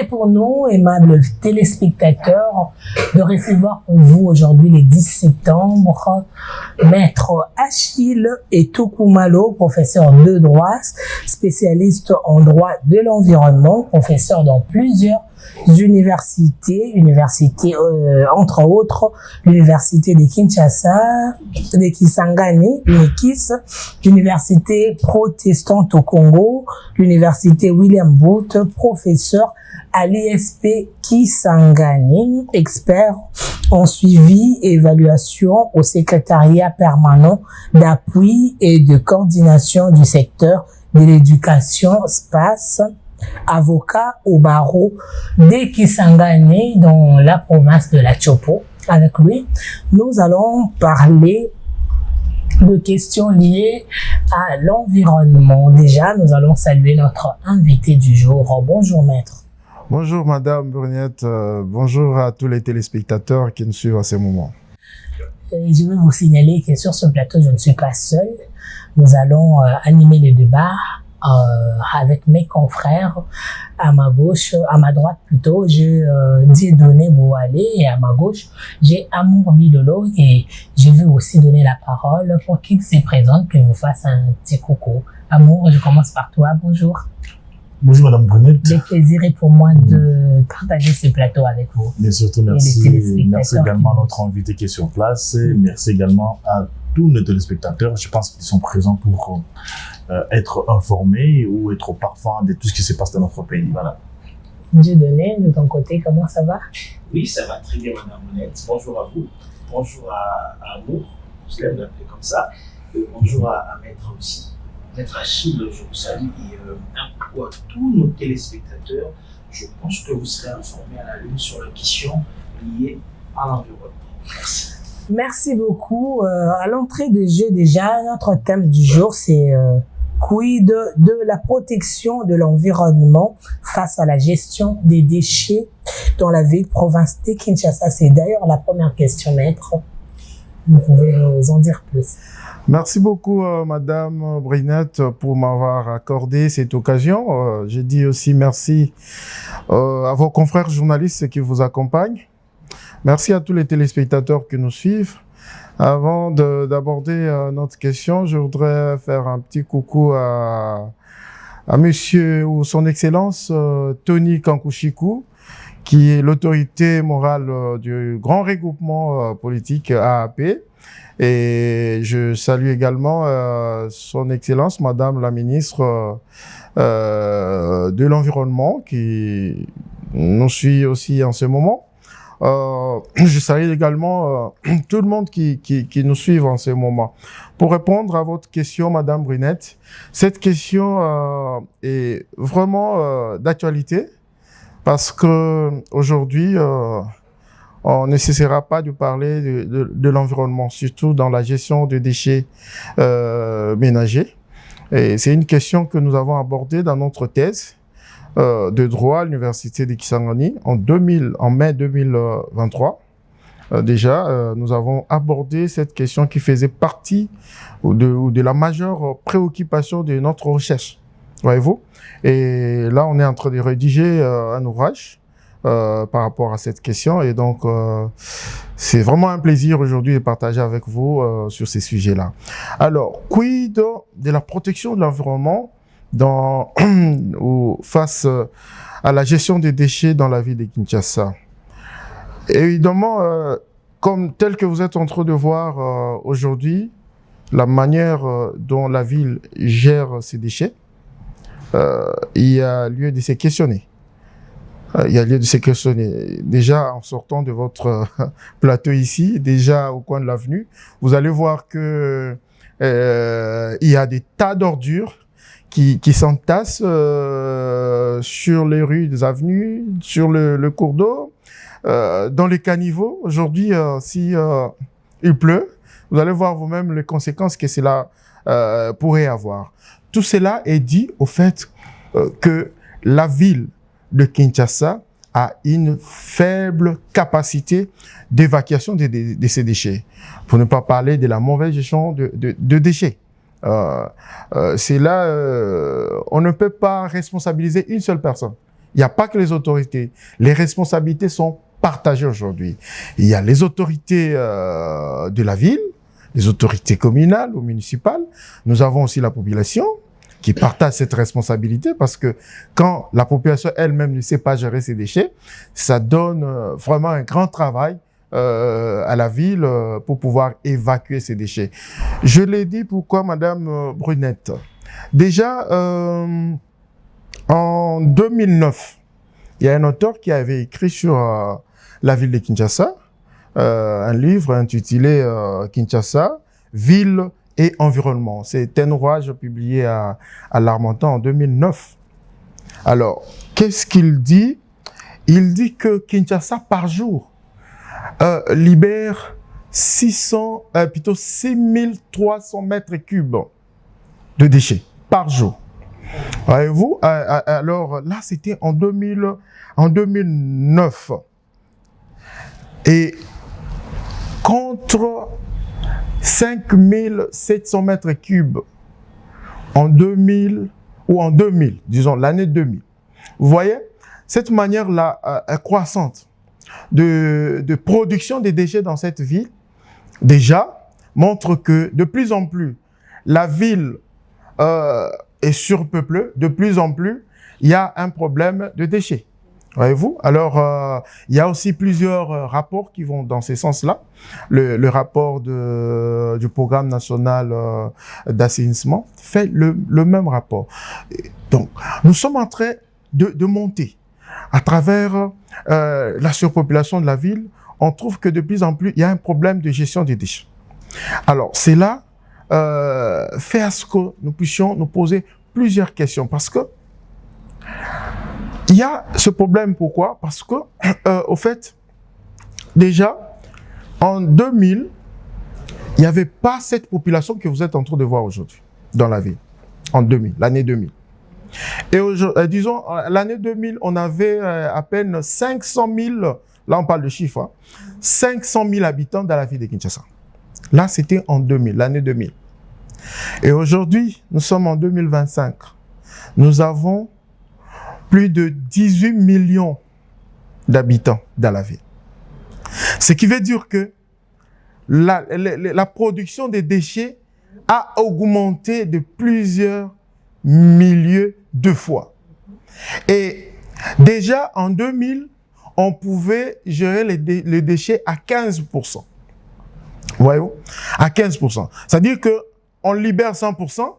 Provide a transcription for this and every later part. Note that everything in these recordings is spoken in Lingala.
et pour nous, aimables téléspectateurs, de recevoir pour vous aujourd'hui, le 10 septembre, Maître Achille Etokoumalo, professeur de droit, spécialiste en droit de l'environnement, professeur dans plusieurs universités, entre autres l'université de Kinshasa, de Kisangani, l'UNIKIS, l'université protestante au Congo, l'université William Booth, professeur à l'ISP Kisangani, expert en suivi et évaluation au secrétariat permanent d'appui et de coordination du secteur de l'éducation SPACE, avocat au barreau de Kisangani dans la province de la Chopo. Avec lui, nous allons parler de questions liées à l'environnement. Déjà, nous allons saluer notre invité du jour. Bonjour, maître. Bonjour, madame Brunette. Bonjour à tous les téléspectateurs qui nous suivent à ce moment. Je veux vous signaler que sur ce plateau, je ne suis pas seul. Nous allons animer le débat avec mes confrères. À ma gauche, à ma droite plutôt, j'ai Dieudonné Boualé, et à ma gauche, j'ai Amour Bilolo, et je vais aussi donner la parole pour qu'il se présente, que vous fasse un petit coucou. Amour, je commence par toi. Bonjour. Bonjour Madame Brunette. Le plaisir est pour moi de partager ce plateau avec vous. Mais surtout merci, merci également à notre invité qui est sur place, et merci également à tous nos téléspectateurs. Je pense qu'ils sont présents pour être informés ou être au parfum de tout ce qui se passe dans notre pays. Voilà. Dieudonné, de ton côté, comment ça va? Oui, ça va très bien, Madame Brunette. Bonjour à vous. Bonjour à Amour, je l'aime l'appeler comme ça. Bonjour à Maître aussi. Maître Achille, je vous salue, et à tous nos téléspectateurs, je pense que vous serez informés à la lune sur les questions liées à l'environnement. Merci. Merci beaucoup. À l'entrée de jeu, déjà, notre thème du jour, c'est quid de la protection de l'environnement face à la gestion des déchets dans la ville province de Kinshasa. C'est d'ailleurs la première question, maître. Vous pouvez nous en dire plus. Merci beaucoup, madame Brunette, pour m'avoir accordé cette occasion. Je dis aussi merci à vos confrères journalistes qui vous accompagnent. Merci à tous les téléspectateurs qui nous suivent. Avant d'aborder notre question, je voudrais faire un petit coucou à monsieur ou son excellence Tony Kankushiku, qui est l'autorité morale du grand regroupement politique AAP. Et je salue également son excellence, madame la ministre de l'Environnement, qui nous suit aussi en ce moment. Je salue également tout le monde qui nous suit en ce moment. Pour répondre à votre question, madame Brunette, cette question est vraiment d'actualité, parce que aujourd'hui, on ne cessera pas de parler de l'environnement, surtout dans la gestion des déchets ménagers. Et c'est une question que nous avons abordée dans notre thèse de droit à l'université de Kisangani en mai 2023. Déjà, nous avons abordé cette question qui faisait partie de la majeure préoccupation de notre recherche, voyez-vous. Et là, on est en train de rédiger un ouvrage par rapport à cette question, et donc c'est vraiment un plaisir aujourd'hui de partager avec vous sur ces sujets-là. Alors, quid de la protection de l'environnement ou face à la gestion des déchets dans la ville de Kinshasa? Évidemment, tel que vous êtes en train de voir aujourd'hui, la manière dont la ville gère ses déchets, il y a lieu de se questionner. Déjà, en sortant de votre plateau ici, déjà au coin de l'avenue, vous allez voir que il y a des tas d'ordures qui s'entassent sur les rues des avenues, sur le cours d'eau, dans les caniveaux. Aujourd'hui, si il pleut, vous allez voir vous-même les conséquences que cela pourrait avoir. Tout cela est dit au fait que la ville de Kinshasa a une faible capacité d'évacuation de ces déchets. Pour ne pas parler de la mauvaise gestion de déchets. C'est là, on ne peut pas responsabiliser une seule personne Il n'y a pas que les autorités. Les responsabilités sont partagées aujourd'hui. Il y a les autorités de la ville, les autorités communales ou municipales. Nous avons aussi la population qui partage cette responsabilité parce que quand la population elle-même ne sait pas gérer ses déchets, ça donne vraiment un grand travail à la ville pour pouvoir évacuer ces déchets. Je l'ai dit, pourquoi, Madame Brunette? Déjà, en 2009, il y a un auteur qui avait écrit sur la ville de Kinshasa, un livre intitulé Kinshasa, ville et environnement. C'est un ouvrage publié à l'Harmattan en 2009. Alors, qu'est-ce qu'il dit? Il dit que Kinshasa, par jour, libère 6300 mètres cubes de déchets par jour. Voyez-vous, alors là, c'était en 2009. Et contre 5700 mètres cubes en 2000, disons l'année 2000. Vous voyez, cette manière-là croissante de production des déchets dans cette ville, déjà, montre que de plus en plus, la ville est surpeuplée, de plus en plus, il y a un problème de déchets. Voyez-vous? Alors, il y a aussi plusieurs rapports qui vont dans ce sens-là. Le rapport du programme national d'assainissement fait le même rapport. Donc, nous sommes en train de monter. À travers la surpopulation de la ville, on trouve que de plus en plus, il y a un problème de gestion des déchets. Alors, c'est là fait à ce que nous puissions nous poser plusieurs questions. Parce que il y a ce problème, pourquoi? Parce que, au fait, déjà, en 2000, il n'y avait pas cette population que vous êtes en train de voir aujourd'hui dans la ville. En 2000, l'année 2000. Et disons, l'année 2000, on avait à peine 500 000, là on parle de chiffres, hein, 500 000 habitants dans la ville de Kinshasa. Là, c'était en 2000, l'année 2000. Et aujourd'hui, nous sommes en 2025. Nous avons plus de 18 millions d'habitants dans la ville. Ce qui veut dire que la production des déchets a augmenté de plusieurs milliers de fois. Et déjà en 2000, on pouvait gérer les déchets à 15%. Voyez-vous? À 15%. C'est-à-dire que on libère 100%,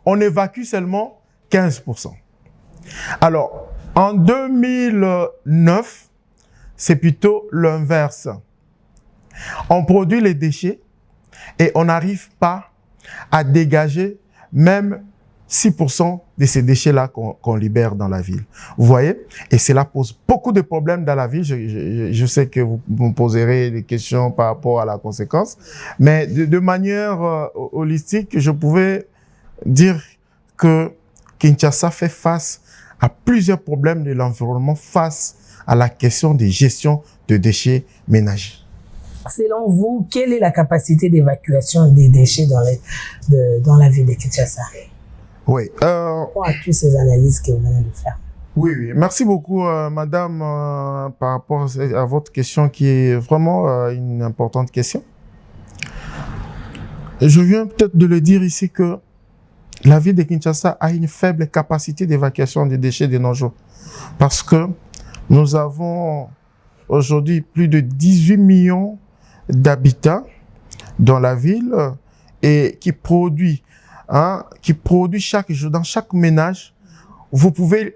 on évacue seulement 15%. Alors, en 2009, c'est plutôt l'inverse. On produit les déchets et on n'arrive pas à dégager même 6% de ces déchets-là qu'on libère dans la ville. Vous voyez? Et cela pose beaucoup de problèmes dans la ville. Je sais que vous me poserez des questions par rapport à la conséquence. Mais de manière holistique, je pouvais dire que Kinshasa fait face à plusieurs problèmes de l'environnement face à la question des gestions de déchets ménagers. Selon vous, quelle est la capacité d'évacuation des déchets dans la ville de Kinshasa? Oui. Par rapport à toutes ces analyses que vous venez de faire. Oui, oui. Merci beaucoup, madame, par rapport à votre question qui est vraiment une importante question. Je viens peut-être de le dire ici que la ville de Kinshasa a une faible capacité d'évacuation des déchets de nos jours. Parce que nous avons aujourd'hui plus de 18 millions d'habitants dans la ville et qui produit chaque jour, dans chaque ménage, vous pouvez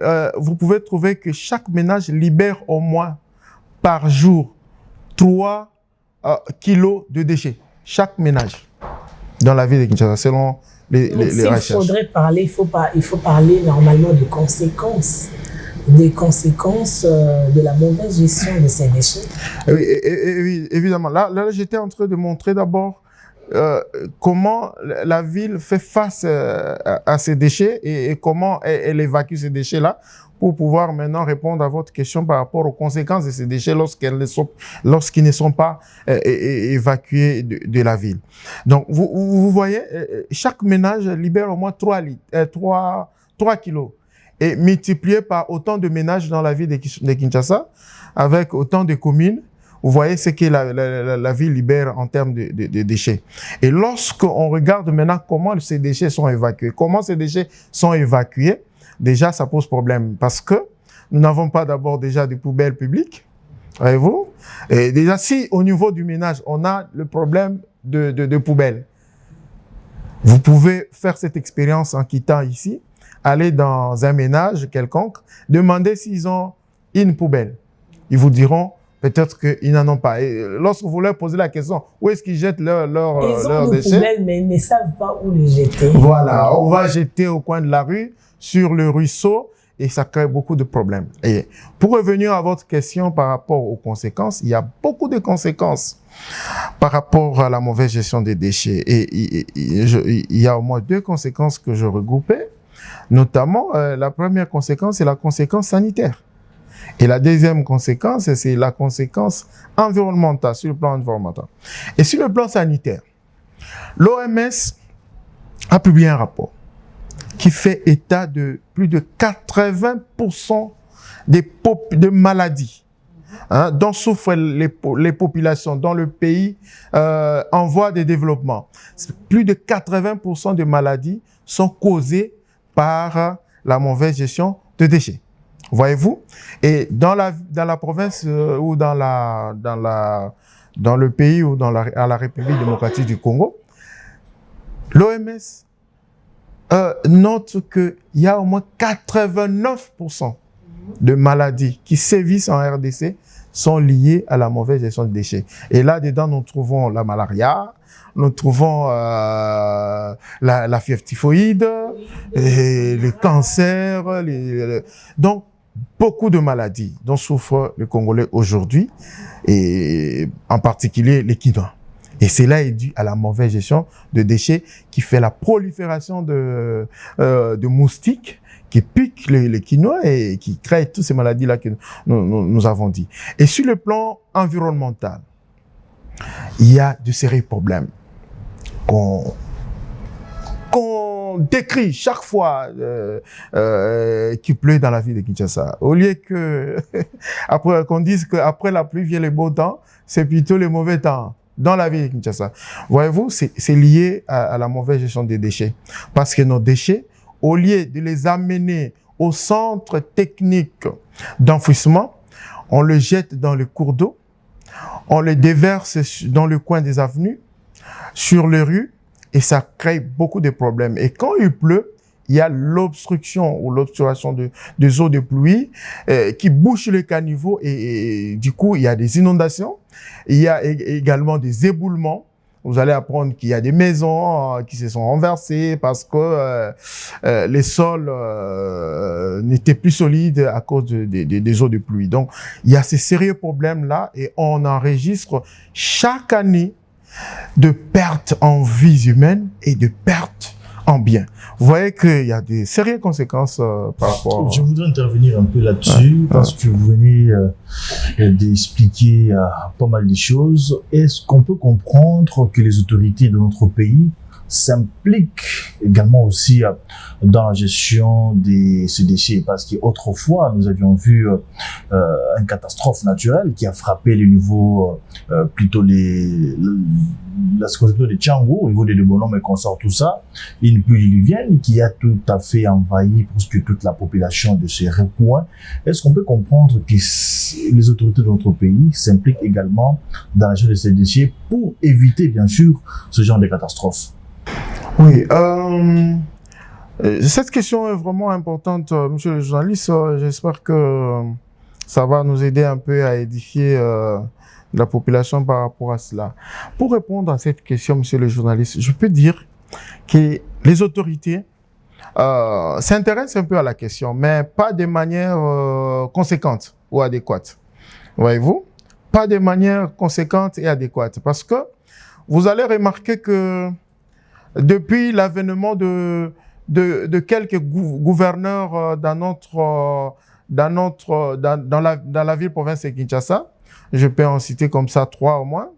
trouver que chaque ménage libère au moins par jour 3 kilos de déchets. Chaque ménage dans la ville de Kinshasa, selon les recherches. Il faut parler normalement de conséquences. Des conséquences de la mauvaise gestion de ces déchets. Oui, évidemment. Là, j'étais en train de montrer d'abord comment la ville fait face à ces déchets et comment elle évacue ces déchets-là pour pouvoir maintenant répondre à votre question par rapport aux conséquences de ces déchets lorsqu'ils ne sont pas évacués de la ville. Donc, vous voyez, chaque ménage libère au moins 3 kilos. et multiplié par autant de ménages dans la ville de Kinshasa, avec autant de communes, vous voyez ce que la ville libère en termes de déchets. Et lorsqu'on regarde maintenant comment ces déchets sont évacués, déjà ça pose problème parce que nous n'avons pas d'abord déjà des poubelles publiques, voyez-vous. Et déjà si au niveau du ménage, on a le problème de poubelles, vous pouvez faire cette expérience en quittant ici, aller dans un ménage quelconque, demander s'ils ont une poubelle. Ils vous diront peut-être qu'ils n'en ont pas. Et lorsque vous leur posez la question, où est-ce qu'ils jettent leurs déchets? Poubelles, mais ils ne savent pas où les jeter. Voilà, on va jeter au coin de la rue, sur le ruisseau, et ça crée beaucoup de problèmes. Et pour revenir à votre question par rapport aux conséquences, il y a beaucoup de conséquences par rapport à la mauvaise gestion des déchets. Et il y a au moins 2 conséquences que je regroupais. Notamment, la première conséquence, c'est la conséquence sanitaire. Et la deuxième conséquence, c'est la conséquence environnementale, sur le plan environnemental. Et sur le plan sanitaire, l'OMS a publié un rapport qui fait état de plus de 80% de maladies dont souffrent les populations dans le pays en voie de développement. Plus de 80% de maladies sont causées par la mauvaise gestion de déchets. Voyez-vous? Et dans la province ou dans le pays ou à la République démocratique du Congo, l'OMS note qu'il y a au moins 89% de maladies qui sévissent en RDC sont liées à la mauvaise gestion des déchets. Et là-dedans, nous trouvons la malaria, nous trouvons la fièvre typhoïde, et les cancers, donc beaucoup de maladies dont souffrent les Congolais aujourd'hui, et en particulier les quinois. Et cela est dû à la mauvaise gestion de déchets qui fait la prolifération de moustiques qui piquent les quinois et qui créent toutes ces maladies-là que nous avons dit. Et sur le plan environnemental, il y a de sérieux problèmes qu'on décrit chaque fois qu'il pleut dans la ville de Kinshasa. Au lieu que qu'on dise qu'après la pluie vient le beau temps, c'est plutôt le mauvais temps dans la ville de Kinshasa. Voyez-vous, c'est lié à la mauvaise gestion des déchets. Parce que nos déchets, au lieu de les amener au centre technique d'enfouissement, on les jette dans le cours d'eau, on les déverse dans le coin des avenues, sur les rues, et ça crée beaucoup de problèmes. Et quand il pleut, il y a l'obstruction ou l'obturation des eaux de pluie qui bouche les caniveaux et du coup, il y a des inondations. Il y a également des éboulements. Vous allez apprendre qu'il y a des maisons qui se sont renversées parce que les sols n'étaient plus solides à cause des eaux de pluie. Donc, il y a ces sérieux problèmes-là et on enregistre chaque année de pertes en vies humaines et de pertes en biens. Vous voyez qu'il y a des sérieuses conséquences par rapport... Je voudrais intervenir un peu là-dessus parce que vous venez d'expliquer pas mal de choses. Est-ce qu'on peut comprendre que les autorités de notre pays s'impliquent également aussi dans la gestion de ces déchets? Parce qu'autrefois, nous avions vu une catastrophe naturelle qui a frappé le niveau, plutôt la circonscription de Tchangou, au niveau des bonhommes et consorts, tout ça, une pluie diluvienne qui a tout à fait envahi presque toute la population de ces recoins. Est-ce qu'on peut comprendre que les autorités de notre pays s'impliquent également dans la gestion de ces déchets pour éviter, bien sûr, ce genre de catastrophe? Oui, cette question est vraiment importante, monsieur le journaliste. J'espère que ça va nous aider un peu à édifier la population par rapport à cela. Pour répondre à cette question, monsieur le journaliste, je peux dire que les autorités s'intéressent un peu à la question, mais pas de manière conséquente ou adéquate. Voyez-vous? Pas de manière conséquente et adéquate. Parce que vous allez remarquer que depuis l'avènement de quelques gouverneurs dans la ville province de Kinshasa, je peux en citer comme ça 3 au moins,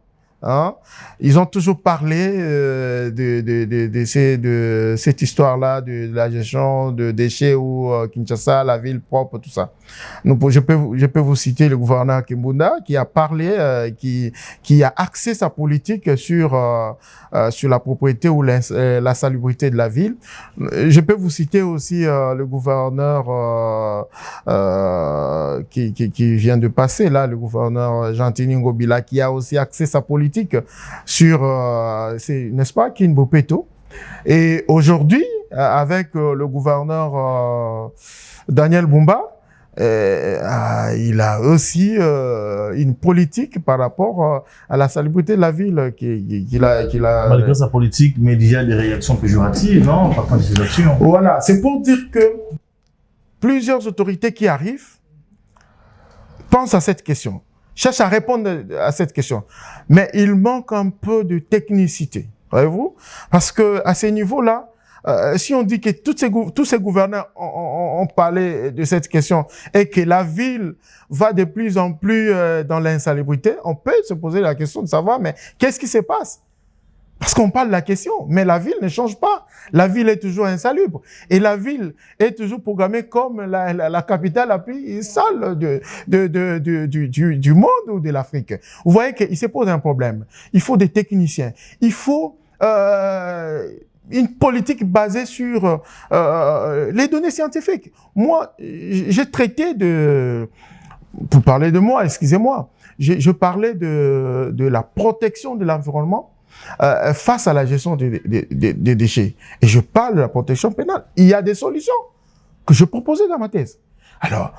Hein? Ils ont toujours parlé de cette histoire-là, de la gestion de déchets ou Kinshasa, la ville propre, tout ça. Donc, je peux vous citer le gouverneur Kimbunda qui a parlé, qui a axé sa politique sur la propriété ou la salubrité de la ville. Je peux vous citer aussi le gouverneur qui vient de passer là, le gouverneur Gentini Ngobila, qui a aussi axé sa politique sur, n'est-ce pas, Kinbopeto. Et aujourd'hui, avec le gouverneur Daniel Bumba, il a aussi une politique par rapport à la salubrité de la ville qu'il a. Malgré sa politique, mais déjà des réactions péjoratives, non? Par contre, des actions. Voilà, c'est pour dire que plusieurs autorités qui arrivent pensent à cette question, cherchent à répondre à cette question, mais il manque un peu de technicité, voyez-vous, parce que à ces niveaux-là, si on dit que tous ces gouverneurs ont parlé de cette question et que la ville va de plus en plus dans l'insalubrité, on peut se poser la question de savoir, mais qu'est-ce qui se passe? Parce qu'on parle de la question, mais la ville ne change pas. La ville est toujours insalubre. Et la ville est toujours programmée comme la capitale la plus sale du monde ou de l'Afrique. Vous voyez qu'il se pose un problème. Il faut des techniciens. Il faut une politique basée sur les données scientifiques. Moi, j'ai traité pour parler de moi, excusez-moi, je parlais de la protection de l'environnement face à la gestion des déchets. Et je parle de la protection pénale. Il y a des solutions que je proposais dans ma thèse. Alors,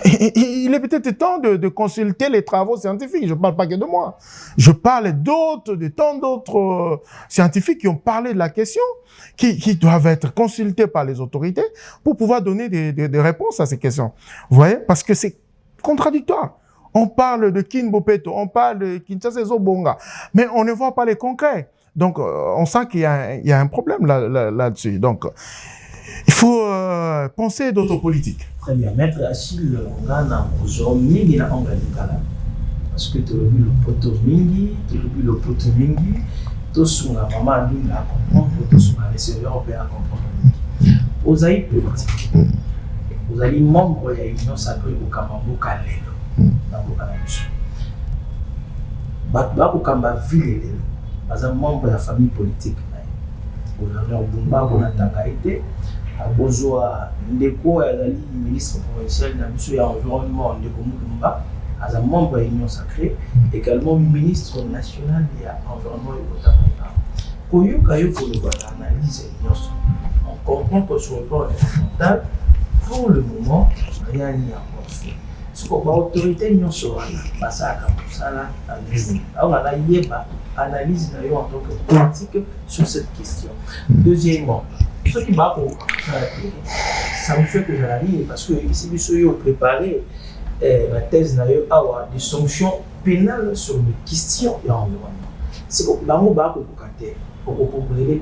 il est peut-être temps de consulter les travaux scientifiques. Je ne parle pas que de moi. Je parle de tant d'autres scientifiques qui ont parlé de la question, qui doivent être consultés par les autorités pour pouvoir donner des réponses à ces questions. Vous voyez? Parce que c'est contradictoire. On parle de Kinbopeto, on parle de Kinshasa Zobonga, mais on ne voit pas les concrets. Donc, on sent qu'il y a un problème là-dessus. Donc, il faut penser d'autres politiques. Très bien. Maître Achille, on a mingi na ongalikala. Parce que tu as vu le poteau mingi, tout ce qu'on a maman mingi à comprendre, tout ce qu'on a laissé européen à comprendre. Aux aïe politique, aux aïe membres, il y a une union sacrée au Kamambo Kalelo. Bakukamba ville baza membre de la famille politique gouverneur Bumba bonatanga été abozwa ndeko yazali ministre provincial na biso ya environnement ndeko Bumba aza membre de l'union sacrée également ministre national ya environnement et botanique koyoka yo koloba analyse nyonso on comprend que sur le plan environnemental pour le moment rien n'y a encore fait. Ce qu'on va autorité nous sera passé à Kamosala, alors on a analyse en tant que politique sur cette question. Deuxièmement, ce qui va pour ça me fait que j'analyse parce que ici nous sommes préparés la thèse d'ailleurs des sanctions pénales sur les questions de l'environnement. C'est que l'amour va pour côté pour les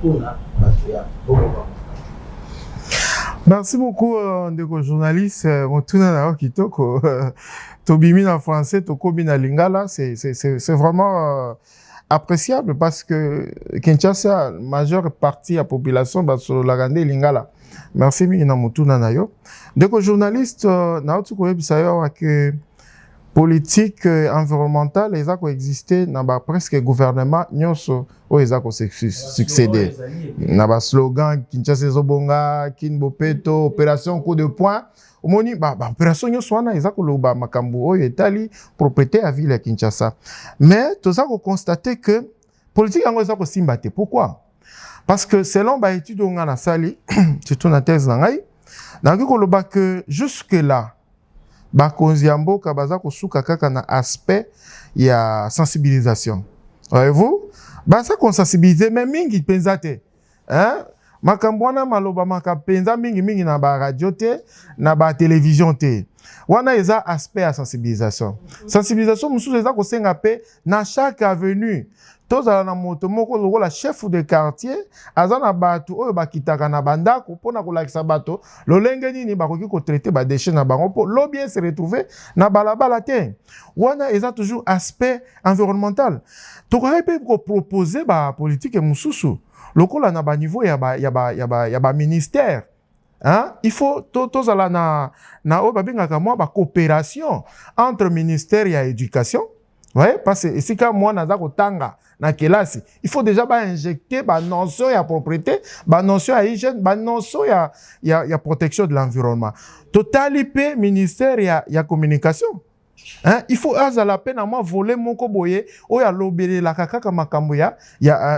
pour la Merci beaucoup, ndeko journaliste. Motuna na kitoko. Tobimi en français, tokobi na lingala. C'est vraiment appréciable parce que Kinshasa, majeure partie de la population, sur la grande lingala. Merci mina motuna na yo. Ndeko journaliste, na otu ko yebisayo que politique environnementale eza ko exister na ba presque gouvernement nyonso o eza ko succéder na ba slogan Kinshasa Zobonga, Kinbopeto, opération coup de poing omoni ba opération nyonso wana eza ko loba makambo oyo etali propriété à ville ya Kinshasa. Mais toza ko constater que politique yango eza ko simba te. Pourquoi? Parce que selon ba étude nga na sali surtout na thèse na ngai na ko loba que jusque là bakonzi ya mboka baza kosuka kaka na aspect ya sensibilisation. Voyez-vous? Baza konsensibiliser mais mingi penza te. Hein? Makambo wana maloba makapenza mingi na ba radio te, na ba télévision te. wana eza aspect à sensibilisation. Sensibilisation mususu eza kosenga pe na chaque avenue. Tozala na moto moko lokola chef de quartier aza na bato oyo bakitaka na bandako pona kolakisa bato lolenge nini bakoki ko traiter ba déchets na bango po lo bien se retrouver na balabala te. Wana eza toujours aspect environnemental. Tokoki pe ko proposer ba politique mususu lokola na ba niveau ya ba ministère. Hein? Il faut tozala na oyo babengaka mwa ba coopération entre ministère ya éducation. Ouais, parce que si quand moi naza kotanga na kelasi, il faut déjà injecter ba notion ya propriété, ba notion ya hygiène, ba notion ya protection de l'environnement. Totalité ministère ya communication. Hein? Il faut azala peine à moi voler moko boye o ya lobele la kaka makambo ya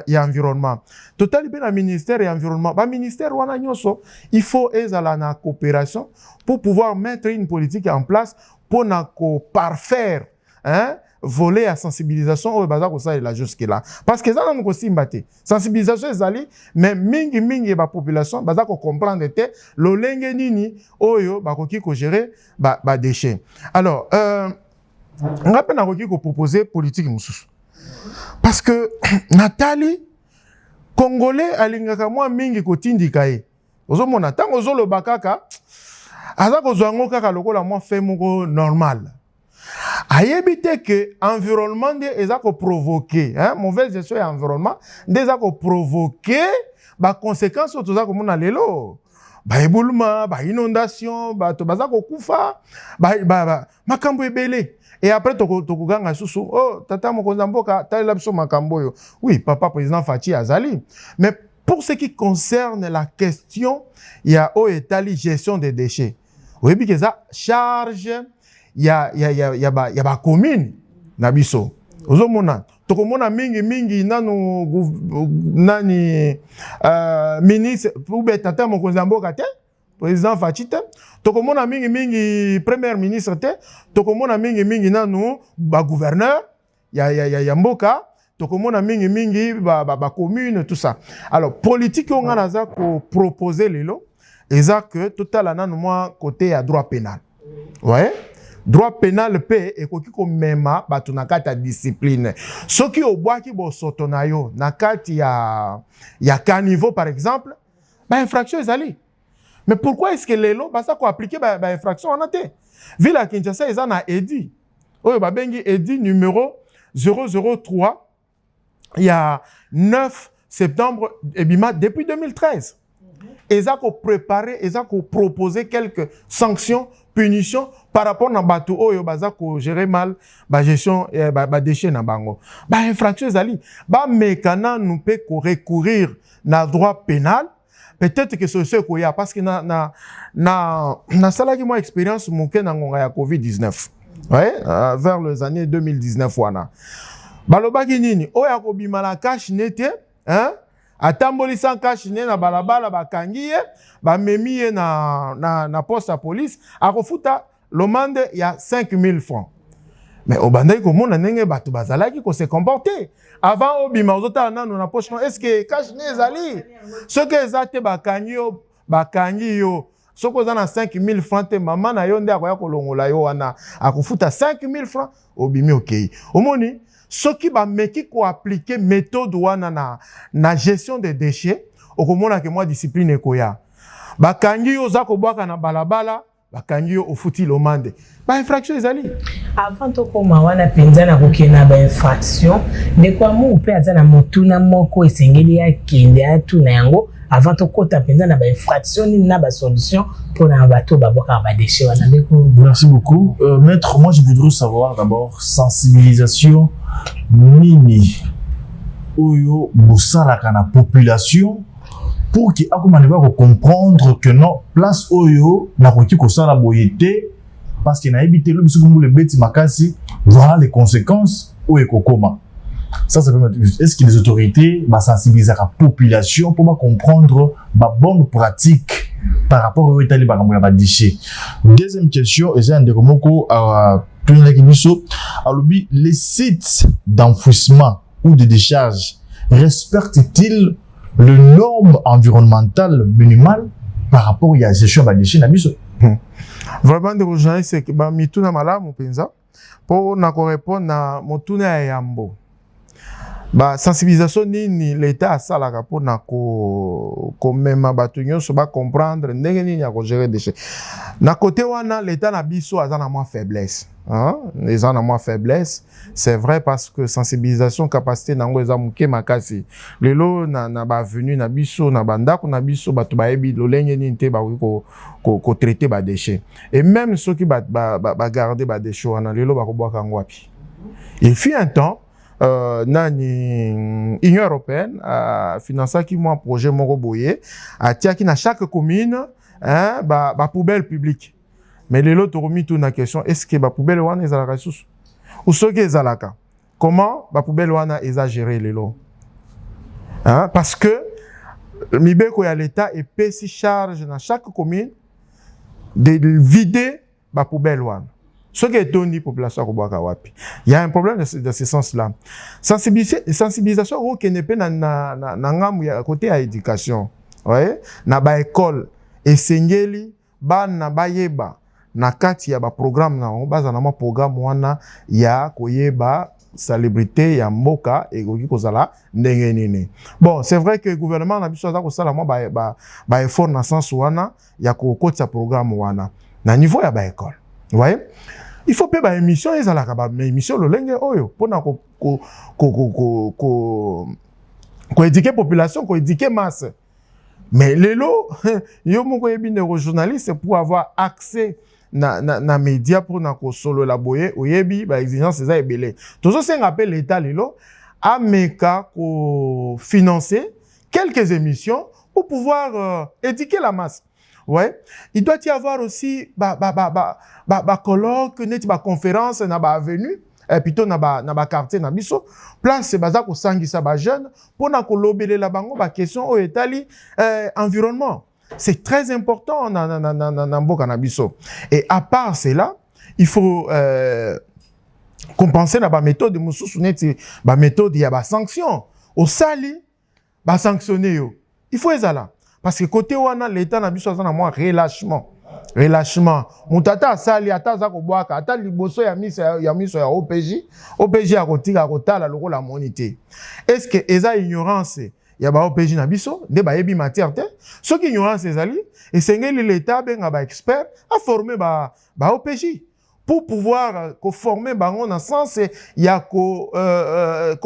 environnement. Totalité na ministère ya environnement, ba ministère wana nyonso, il faut ezala na coopération pour pouvoir mettre une politique en place pour na ko parfaire, hein? Voler à sensibilisation au bazar ko ça là jusque là parce que ça non ko simbate sensibilisation ezali mais mingi ba population bazar ko comprendre te lo lenge nini oyo ba koki ko gérer ba déchets. Alors ngape na koki ko proposer politique mususu parce que Nathalie congolais alingaka moi mingi ko tindika ye ozomona tango zolo bakaka aza ko zwango kaka lokola moi fait moko normal. Ayebite que environnement de ezako provoquer hein mauvaise gestion de environnement ezako provoquer ba conséquences tozako mona lelo ba éboulement ba inondation ba to bazako kufa ba makambo ebele et après tokuganga susu oh tata mokonza mboka talela biso makambo yo oui papa président Fachi azali mais pour ce qui concerne la question il y a au étali gestion des déchets oui bi que ça charge ya ba commune na biso ozomona tokomona mingi nani ministre pour betata mokonzi mboka te président Fachi te tokomona mingi premier ministre te tokomona mingi nanu ba gouverneur ya mboka tokomona mingi ba commune tout ça. Alors politique on a za ko proposer lelo eza que total nanu moi côté ya droit pénal. Ouais. Droit pénal pe ekoki ko mema batu na kati ya discipline. Soki obwaki bo soto na yo na kati ya caniveau par exemple, ba infraction ezali. Mais pourquoi est-ce que lelo ba ça ko appliquer ba infraction en te? Ville à Kinshasa eza na EDI. Oyo ba bengi EDI numéro 003 il y a 9 septembre ebima depuis 2013. Eza ko préparer, eza ko proposer quelques sanctions punition par rapport à bateau oyo bazako gérer mal ba gestion ba déchets na bango ba infraction zali ba mekana nous peut recourir na droit pénal peut-être que ce ko ya parce que na salaki moi expérience moke na ngonga ya COVID-19 ouais vers les années 2019 wana balobaki nini oya ko bimala cash nete hein atamboli sans cash ne na balabala bakangi ye bamemi ye na poste à police akofuta lomande ya 5000 francs mais obandaki komona ndenge bato bazalaki ko se comporter avant obima ozota nanu na poche est-ce que cash ne ezali ce que ezate bakangi yo soko za na 5000 francs te mama na yo nde akoya kolongola yo wana akofuta 5000 francs obimi okay omoni soki ba meki ko appliquer méthode wana na gestion des déchets okomona ke moi discipline ekoya bakangi yo za ko bwaka na balabala bakangi yo ofuti lomande ba infraction ezali avant to koma wana penza na kokena ba infraction de kwa mu pe azana motuna moko esengeli ya kende atu na yango avant to kota penza na ba infraction ni na ba solution pour na bato ba bwaka ba déchets wana ndeko. Merci beaucoup maître. Moi je voudrais savoir d'abord sensibilisation nini oyo bosala kana population pour que akomani va comprendre que non place oyo na koki ko sala boyete parce que na éviter le biso le beti makasi voilà les conséquences ou ekokoma ça permet est-ce que les autorités va sensibiliser la population pour comprendre ma bonne pratique par rapport au état libre ya déchets. Deuxième question est un de komoko les sites d'enfouissement ou de décharge respectent-ils les normes environnementales minimales par rapport à la gestion des déchets? Vraiment, de journalistes, c'est que mituna malamu penza pour na répondre na motuna ya yambo. Sensibilisation nini l'État a ça là pour na ko mema batu nyonso ba comprendre ndenge nini ya ko gérer déchets. Na côté wana l'État na biso azana moins faiblesse. Les gens ont moins faiblesse, c'est vrai parce que sensibilisation capacité nango eza muke makasi. Lelo na ba venu na biso na bandako na biso batu ba ebi lolenge ni nte ba ko traiter ba déchets. Et même ceux qui ba garder ba déchets wana lelo ba ko boka ngwapi. Il fut un temps nani Union européenne a financé qui moi projet moko boye a tia ki na chaque commune ba poubelle publique. Mais les autres ont mis toute la question, est-ce que la poubelle wana est à la ressource? Ou ce qui est à la cas? Comment la poubelle wana est à gérer les lots? Parce que, Mibeko y a l'État et paie si charge dans chaque commune de vider la poubelle wana. Ce qui est tenu population à Wapi. Il y a un problème de ce sens-là. Sensibilisation, qui n'est pas à côté à l'éducation. Ouais? Na ba école, et sengeli, ban na ba yeba. Na kati ya ba programme na baza na ma programme wana ya koyeba célébrité ya mboka et koki kozala ndenge nini. Bon, c'est vrai que le gouvernement na biso za ko sala mo ba effort na sens wana ya ko kotsa programme wana na niveau ya ba école. Vous voyez? Il faut pas ba émission ezala ka ba émission lolenge oyo pona ko éduquer population, ko éduquer masse. Mais lelo yo moko yebi ne journaliste pour avoir accès na média pour na ko solo la boye oyebi ba exigence za ebele tozo senga appel l'état lelo a meka ko financer quelques émissions pour pouvoir éduquer la masse. Ouais, il doit y avoir aussi ba colloque net ba conférence na ba avenue plutôt na ba quartier na biso place baza ko sangisa ba jeune pour na ko lobele la bango ba question o etali environnement. C'est très important dans Mboka Nabiso. Et à part cela, il faut compenser la méthode de Moussou la méthode il y a ba sanction. Au sali, ba sanctionner yo. Il faut ezala parce que côté wana l'état Nabiso a moins relâchement. Relâchement. Mutata sali ata za ko boaka ata liboso ya miso ya OPJ a kotika kotala loko la monité. Est-ce que eza ignorance il y a ba OPJ na biso de ba yebi matière te ceux qui ignorent ces alliés et sengeli l'état benga ba expert a formé ba OPJ pour pouvoir former bango na sens ya ko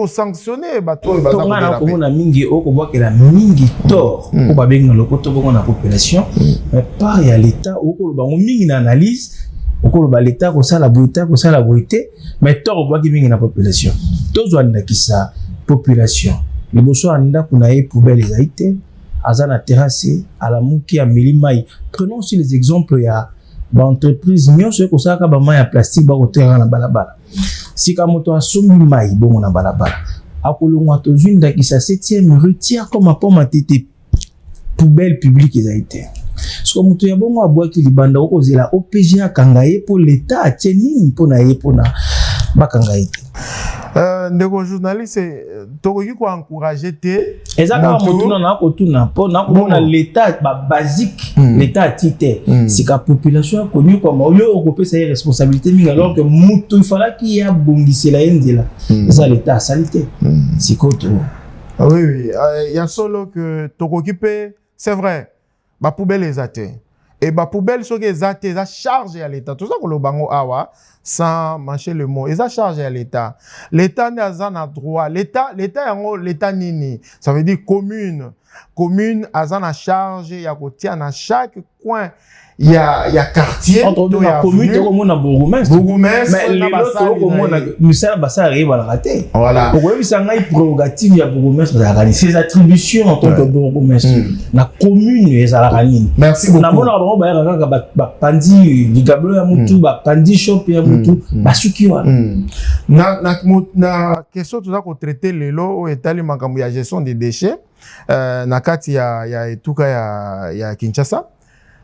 sanctionner ba to ba na ko na mingi o ko bokela mingi tort ko ba benga lokoto bongo na population mais par ya l'état o ko bango mingi na analyse o ko ba l'état ko sala boité mais tort ko mingi na population tozwa ndakisa population liboso anda kuna ye poubelle zaite azana terrasse ala muki ya milimai. Prenons aussi les exemples ya ba entreprise nyonso ko saka ba mai ya plastique ba ko terra na balabala sika moto asombi mai bongo na balabala akolongwa tozwinda ki sa 7e rue comme a pomme tete poubelle publique zaite so moto ya bongo abwaki libanda ko zela OPG akanga ye pour l'état atie nini pona ye pona bakanga ye. Ndeko journaliste tokoki ko encourager te ezaka motuna na kotuna po na komona l'état ba basique l'état tité c'est ka population connu comme au lieu okopesa sa responsabilité mingi alors que mutu il fallait qu'il y a bongisela endela ça l'état sanité c'est koto. Oui il y a solo que tokoki pe c'est vrai ba poubelle ezate et ba poubelle so que ezate za charge à l'état tout ça ko lo bango awa sans mancher le mot. Ils ont chargé à l'État. L'État n'a pas droit. L'État nini. Ça veut dire commune. Commune a en charge. Il y a à chaque coin. Il y a quartier. Entre la commune, on a bourgmestre. Mais les autres, nous sommes ça arrive à la rater. Voilà. Pourquoi ça a une prérogative, il y a bourgmestre. Ses attributions en tant que bourgmestre. La commune est à la ranine. Merci beaucoup. Na mona ro ba pandi du gablo ya mutu ba pandi shop ya mutu ba suki wa. Na question tout ça qu'on traiter lelo au etali makambo ya gestion des déchets na kati ya etuka ya Kinshasa.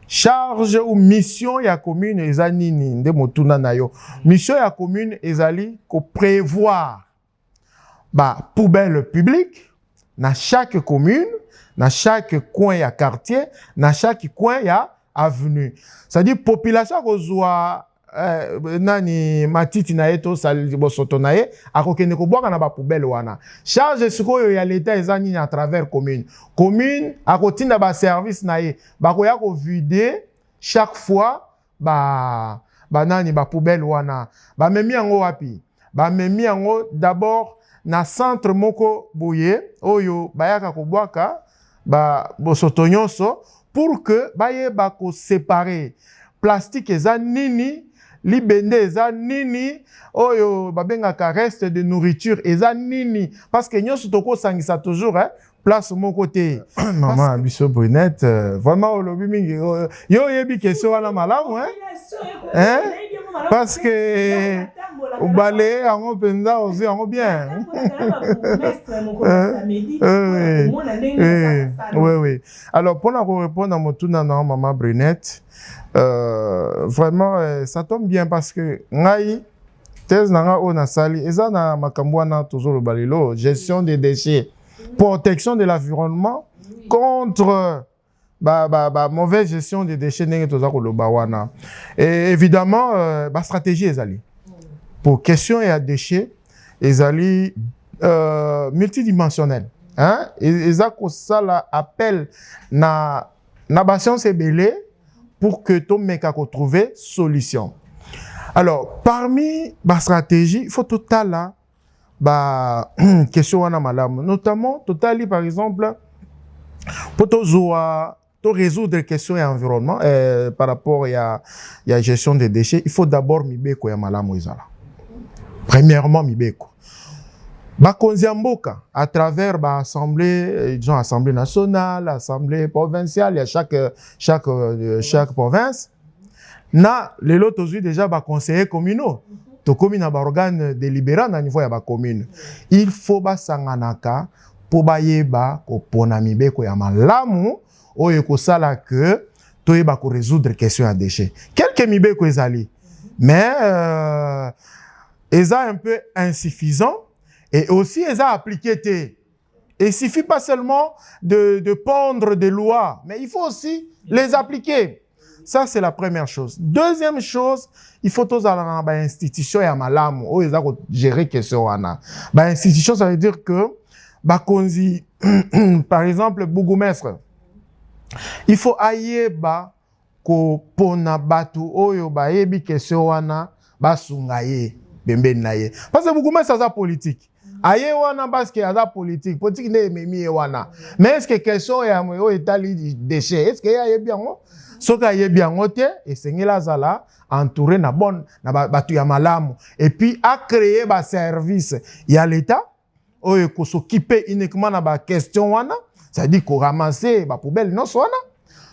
Charge ou mission ya commune ezanini nde motuna na yo. Mission ya commune ezali ko prévoir ba poubelle publique na chaque commune, na chaque coin ya quartier, na chaque coin ya avenue. C'est-à-dire population kozwa nani matiti na yeto sali bosoto na ye akokende kobwaka na ba poubelle wana. Charge sikoyo ya l'état ezani à travers commune. Commune akotinda ba service na ye bakoya ko vider chaque fois ba nani ba poubelle wana. Ba memi yango wapi? Ba memi yango d'abord na centre moko boye oyo bayaka kobwaka ba bosoto nyonso pour que baye bako séparer plastique eza nini libende eza nini oyo babengaka reste de nourriture eza nini parce que nyonso toko sangisa toujours place moko te. Maman biso Brunette vraiment olobi mingi yo yebi question wana malamu parce que ubale yango penza ozi yango bien. Oui. Alors pour la répondre à mon tour non maman Brunette vraiment ça tombe bien parce que ngai thèse nanga ona sali eza na makambo na toujours le balelo gestion des déchets protection de l'environnement contre mauvaise gestion des déchets ndenge toza koloba wana et évidemment stratégie ezali pour question ya déchets ezali multidimensionnel hein eza ko sala appel na ba science ebele pour que to meka ko trouver solution. Alors parmi ba stratégie il faut total là question wana malamu notamment totali par exemple pour to résoudre question ya environnement par rapport ya gestion des déchets il faut d'abord mibeko ya malamu ezala. Premièrement mibeko bakonzi ya mboka à travers assemblée disons assemblée nationale, assemblée provinciale, il y a chaque province na lelo tozui déjà conseillers communaux to commune na organe délibérant na niveau ya commune il faut basanganaka po bayeba ko pona mibeko ya malamu oyo ko sala que to yeba ko résoudre question ya déchets quelques mibeko ezali mais eza un peu insuffisant et aussi eza appliqué te. Il suffit pas seulement de pondre des lois mais il faut aussi les appliquer. Ça, c'est la première chose. Deuxième chose, il faut tous aller dans une institution ya malamu. Oh, ils ont géré question wana. Ba institution, ça veut dire que, konzi, par exemple, bourgmestre. Il faut ailler ko pona batu oyo yebi question wana sungaye bemben naye. Parce que bourgmestre ça politique. Aye wana parce que ça politique. Politique ne memi wana. Mais est-ce que question ya mo etali déchet? Est-ce que ya yebi yango? Soka yebi yango te esengela zala entouré na bonne na batu ya malamu et puis a créer ba service ya l'état oyo ko s'occuper uniquement na ba question wana c'est-à-dire ko ramasser ba poubelle non wana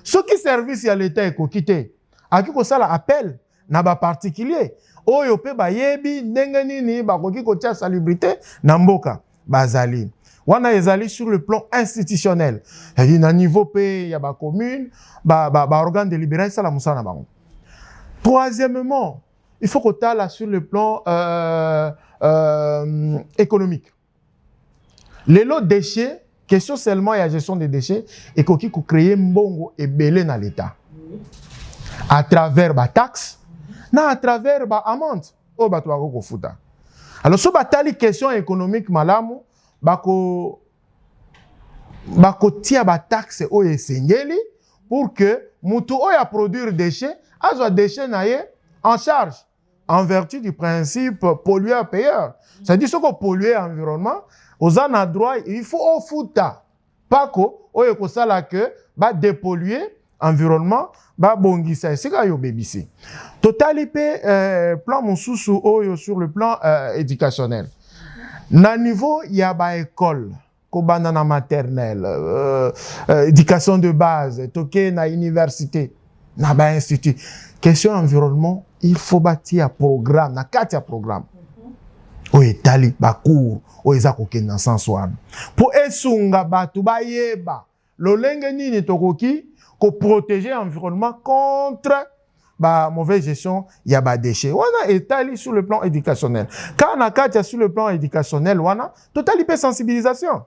soki service ya l'état ko quitter aki ko sala appel na ba particulier oyo pe ba yebi ndenge nini ba koki ko tia salubrité na mboka bazali wana ezali sur le plan institutionnel. C'est-à-dire, na niveau pays, il y a ba commune, organe délibérant, ça la moussa na bango. Troisièmement, il faut qu'on t'a là sur le plan économique. Les lots de déchets, question seulement il y a gestion des déchets, et qu'on créer mbongo et belé dans l'État. À travers ba taxe, à travers ba amende, oh ba toi ko futa. Alors, sur ba tali question économique malamu, bako tia ba taxe o esengeli pour que mutu oya produire déchets azwa déchets naye en charge en vertu du principe pollueur payeur. C'est-à-dire ce qu'on pollue l'environnement aux en droit il faut au futa pako oyo ko sala que ba dépolluer environnement ba bongisa esika yo bebisi. Totalité plan mosusu oyo sur le plan éducationnel. Na niveau il y a ba école ko banana maternelle éducation de base toke na université na ba institut question environnement il faut bâtir un programme na kati ya programme o etali ba cours o eza ko kenda sans wana pour esunga batu ba yeba lolenge nini tokoki ko protéger l'environnement contre ba mauvaise gestion ya ba déchets wana etali sur le plan éducationnel quand na katia sur le plan éducationnel wana totali pe sensibilisation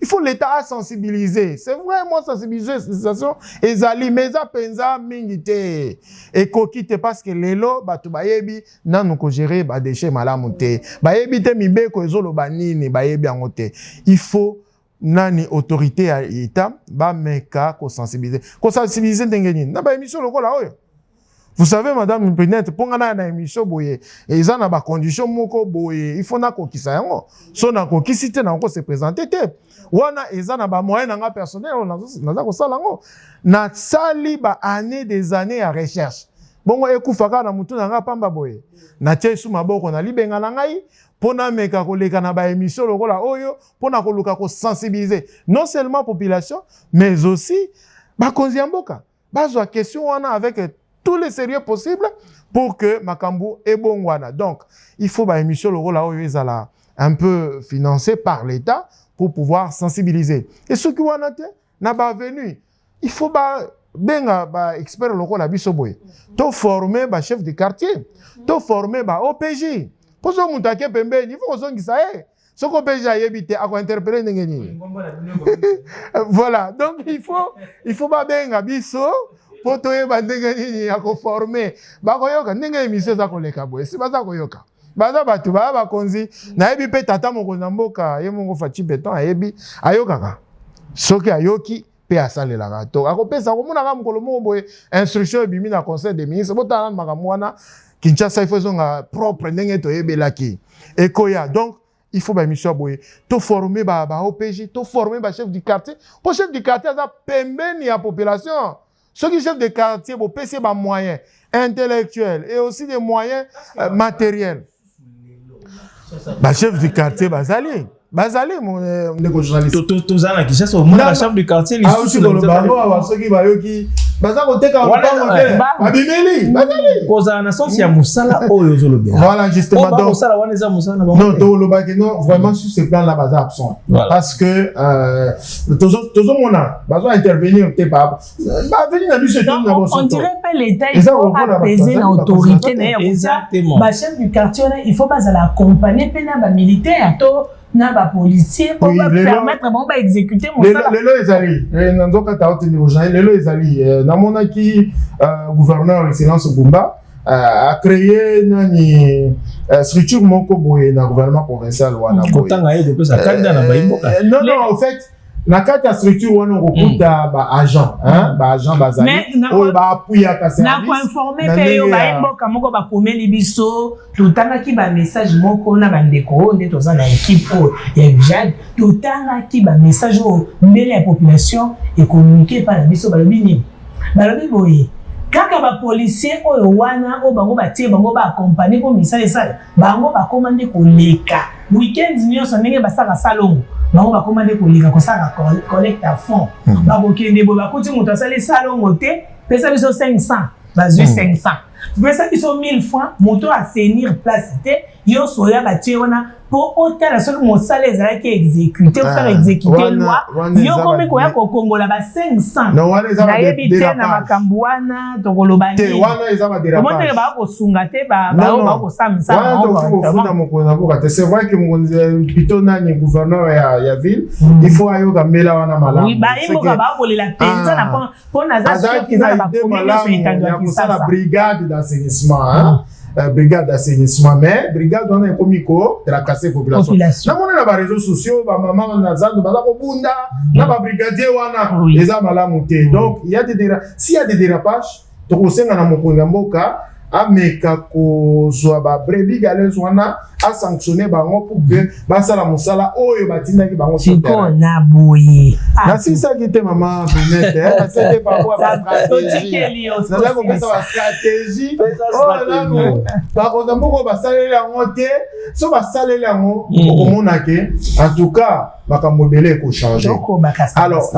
Il faut l'État à sensibiliser. C'est vraiment sensibiliser cette situation. Ezali, mais ça penza mingite. Et kokite parce que lelo, batu bayebi, nan ko gérer ba déchets malamonte. Bayebi te mibe ko ezolo banini, bayebi angote. Il faut nani autorité à l'État, ba meka ko sensibiliser. Ko sensibiliser ndengeni. Na ba émission lokola oyo. Vous savez, madame Mpinette, pour nga na émission boye, et ils en a ba condition moko boye, il faut na ko kisa yango. So na ko kisite na ko se présenter te. Wana ils en a ba moyen nga personnel, na za ko sala ngo. Na sali ba année des années à recherche. Bongo ekufaka na mutu na nga pamba boye. Na tie su maboko na libenga na ngai, pona meka ko leka na ba émission lokola oyo, pona ko luka ko sensibiliser non seulement population, mais aussi ba konzi mboka. Bazwa question wana avec tous les sérieux possibles pour que Makambu est bon wana. Donc, il faut bah émission le rôle là un peu financé par l'État pour pouvoir sensibiliser. Et ceux qui wana te n'a pas venu, il faut bah benga bah expert le rôle à bisoboy. To former bah chef de quartier, to former bah OPJ. Pour ça moutake pembe, il faut qu'on ça est. Ce qu'on peut habiter à quoi interpréter n'engeni. Voilà. Donc il faut bah benga biso. Pour toi, bandengani ya ko former ba koyoka ndenge émission za koleka boye si baza koyoka baza batu ba konzi na yebi pe tata moko na mboka ye mongo fachi beton ayebi ayokaka soki ayoki pe asalela ka to akopesa ko muna ka mukolo moko boye instruction bimi na conseil des ministres botana makambo wana Kinshasa il faut zonga propre ndenge to yebelaki ekoya. Donc il faut ba émission boye to former ba OPJ to former ba chef du quartier pour chef du quartier za pembeni ya population. Ceux qui chefs de quartier, vont payer des moyens intellectuels et aussi des moyens matériels. Bah, chef du quartier, Bazali, mon journaliste. Tous en qui cherchent au moins la chef du quartier. Ah, aussi dans le bateau, ceux qui va qui. Voilà, justement. Non, vraiment sur ce plan-là, Baza absent. Parce que toujours on a besoin d'intervenir, on dirait pas l'État, il faut apaiser l'autorité. Exactement. Le chef du quartier, il faut pas l'accompagner, les militaires, na ba policier pour permettre bon ba exécuter mon sala. Lelo ezali ndoka taote ni ojan lelo ezali na monaki gouverneur excellence Bumba a créé nani structure moko boye na gouvernement provincial wana boye. Kotanga ye depuis sa candidat na ba imboka. Non en fait na kata structure wana okuta ba agent ba agent bazali o ba appuya ka service. Na ko informer pe yo ba imboka moko ba komeli biso totanga ki ba message moko na bandeko nde toza na équipe ya Jade totanga ki ba message o mbele ya population et communiquer par la biso balobi ni balobi boye kaka ba policier oyo wana o bango ba tie bango ba accompagner pour message ça bango ba commander ko leka weekend nyonso ndenge basaka salongo bango ba commander ko leka ko saka collecte à fond ba kokende bo ba kuti mutu asali salongo te pesa biso 500 bazui 500 pesa biso 1000 francs moto assainir place te yo soya ba tie wana pour hôtel soki mosala ezalaki exécuté faire exécuter loi yo komi koya kokongola ba 500 nayebi te na makambo wana tokoloba te wana eza ba dérapage omonde ba kosunga te ba kosamisa c'est vrai que plutôt nani gouverneur ya ville il faut ayoka mbela wana malamu oui ba imoka ba kolela penza na pona za sûr qu'ils ont ba communauté la brigade d'assainissement brigade d'assainissement mais brigade on est comico tracasser population na mona na ba réseaux sociaux ba maman na zando ba ko bunda na ba brigadier wana les amalamu te. Donc il y a s'il y a des dérapages to kosenga na mokonga mboka ameka ko zwa ba brebi galez wana a sanctionner bango pour que basala musala oyo batinda ki bango sur terrain na boye na si ça qui était maman Brunette c'était pas quoi ba stratégie ça là ko pesa ba stratégie ba ko ngamboko basalela ngote so basalela ngo okomona ke en tout cas makambo belé ko changer. Alors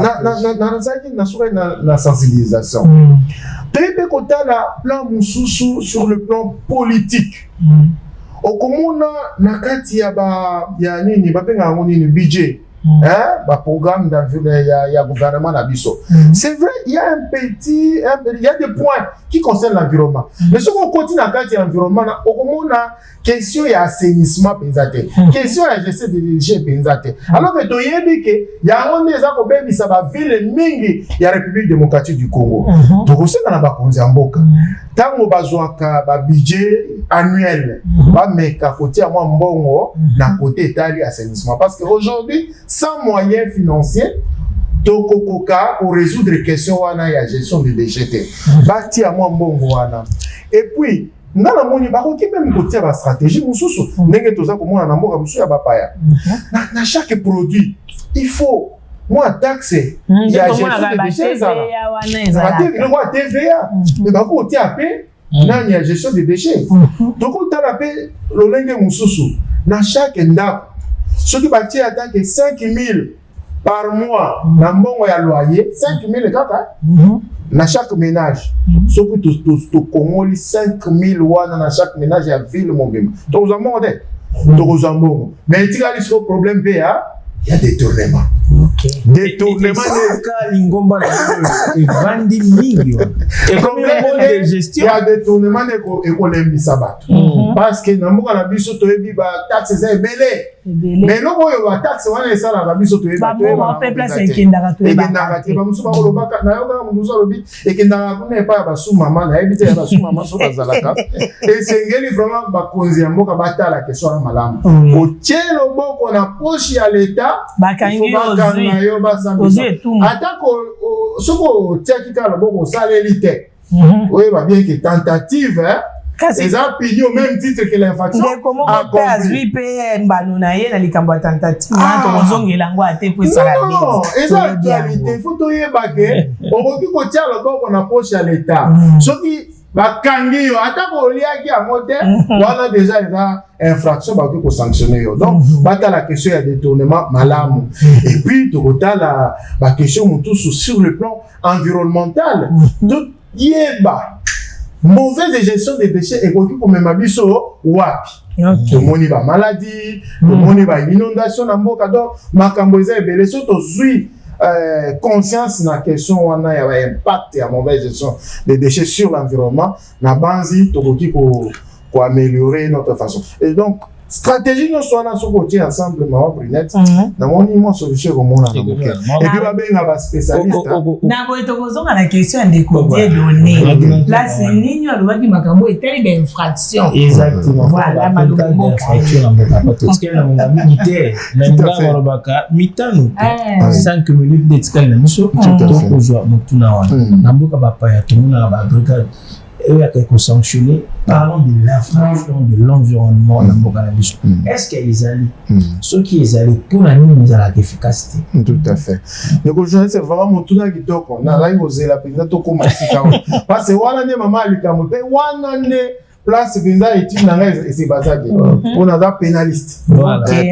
na sensibilisation Tebe kota la plan mususu sur le plan politique. Okomona na kati ya nini bapenga ngo nini budget programme il y a gouvernement d'Abisso. C'est vrai, il y a il y a des points qui concernent l'environnement. Mais ce qu'on continue à faire l'environnement, on a question et assainissement pensate, question et gestion des déchets pensate. Alors que tu y dit que il y a un des accords ça va ville mingi il y a République démocratique du Congo. Donc aussi dans la bakonzi amboka. Tant on bazouaka ba budget annuel, ba meka côté à moi mbongo na côté Italie assainissement parce que aujourd'hui sans moyens financiers tokokoka pour résoudre les questions wana ya gestion des déchets. Bati à moi mbongo wana. Et puis na moni ba ko même côté ba stratégie mususu ndenge toza ko mona na mboka mususu ya bapaya. Na chaque produit il faut moi taxer il y a gestion des déchets ça va TVA TVA mais ba ko ti apé na il y a gestion des déchets donc on t'a appelé le lenge mususu na chaque ndako ce qui bâti attend que 5 000 par mois na mbongo ya loyer 5 000 kaka na chaque ménage ce que to Congoli 5 000 wana na chaque ménage ya ville mobile donc za monde to za mbongo mais il y a ce problème BA il y a détournement. Détournement de Lingomba et 20 millions. Et combien de gestion? Il y a détournement de l'économie sabat. Parce que dans mon avis, surtout les taxes c'est belé. Mais non, il y a taxes on est ça la biso to ba bon fait place et kindara to ba ba musuba ko lobaka na yoga munduza lobi et kindara kuna pa ba su mama na ebite ba su mama so bazalaka et sengeli vraiment ba konzi ya mboka batala question ya malamu o tielo boko na poche ya l'état bakangi yo ba samisa atako soko tiaki kala boko salelite oui ba bien que tentative les appuyés au même titre que l'infraction. Mais comment on peut assurer Mbanonaye dans les cambouis tentatives? Non, exactement. Il faut y baquer. On veut que tu aies le bon qu'on approche à l'État. Ce qui va kangi, attaque au lien qui a monté, voilà déjà une infraction qu'on sanctionner. Donc, bata la question il y a détournement malam. Et puis, tu as la question sur le plan environnemental. Tout y est bas. Mauvaise gestion des déchets et comme même abisso wapi to moni ba maladie to moni ba inondation na mboka donc makambo eza ebele so to zui conscience na question wana ya impact ya mauvaise gestion des déchets sur l'environnement na banzi to ko améliorer notre façon et donc stratégie nous soit na côté ensemble maman Brinette na moni mo solution comme on a et puis ba benga ba spécialiste na ko tokozonga na question de codier données là c'est nini alobaki makambo etali ba infraction exactement voilà maloboko infraction na parce que na militaire na ngamba robaka mitano 5 minutes d'escale na miso to kozwa mutuna wana na mboka bapaya tumuna ba brigade et à quelque sanctionner, parlons de l'infraction de l'environnement dans le est-ce qu'ils allaient, ceux qui les allaient pour la nuit, ils allaient l'efficacité. Tout à fait. Donc aujourd'hui, c'est vraiment mon tour qui toque. On a là, osé la pénalité, tout comme ça. Parce que one année, maman, elle est one année. Place Benza et Tinanga et c'est basé. On a des pénalistes.